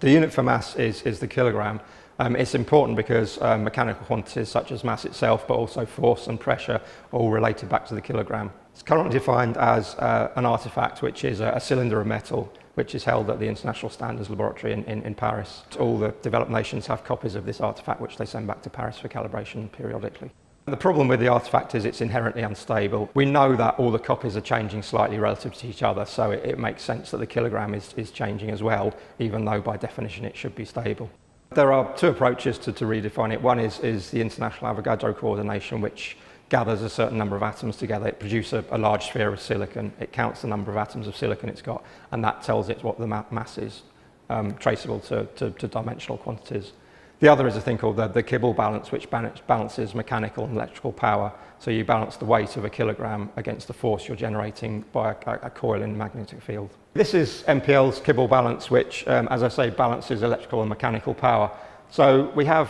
The unit for mass is the kilogram. It's important because mechanical quantities such as mass itself, but also force and pressure, are all related back to the kilogram. It's currently defined as an artifact, which is a cylinder of metal, which is held at the International Standards Laboratory in Paris. All the developed nations have copies of this artifact, which they send back to Paris for calibration periodically. The problem with the artifact is it's inherently unstable. We know that all the copies are changing slightly relative to each other, so it makes sense that the kilogram is changing as well, even though by definition it should be stable. There are two approaches to redefine it. One is the International Avogadro Coordination, which gathers a certain number of atoms together. It produces a large sphere of silicon. It counts the number of atoms of silicon it's got, and that tells it what the mass is, traceable to dimensional quantities. The other is a thing called the Kibble balance, which balances mechanical and electrical power. So you balance the weight of a kilogram against the force you're generating by a coil in a magnetic field. This is MPL's Kibble balance, which, as I say, balances electrical and mechanical power. So we have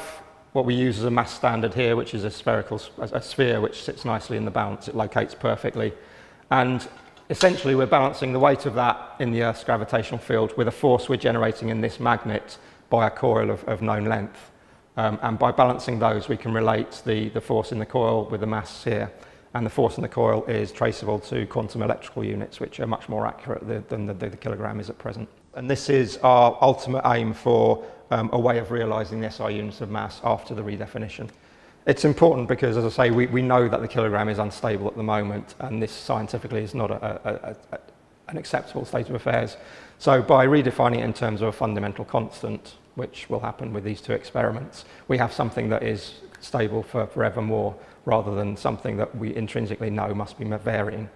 what we use as a mass standard here, which is a sphere which sits nicely in the balance. It locates perfectly. And essentially, we're balancing the weight of that in the Earth's gravitational field with a force we're generating in this magnet by a coil of known length. And by balancing those, we can relate the force in the coil with the mass here. And the force in the coil is traceable to quantum electrical units, which are much more accurate than the kilogram is at present. And this is our ultimate aim for a way of realising the SI units of mass after the redefinition. It's important because, as I say, we know that the kilogram is unstable at the moment, and this scientifically is not an acceptable state of affairs. So by redefining it in terms of a fundamental constant, which will happen with these two experiments, we have something that is stable for forevermore, rather than something that we intrinsically know must be varying.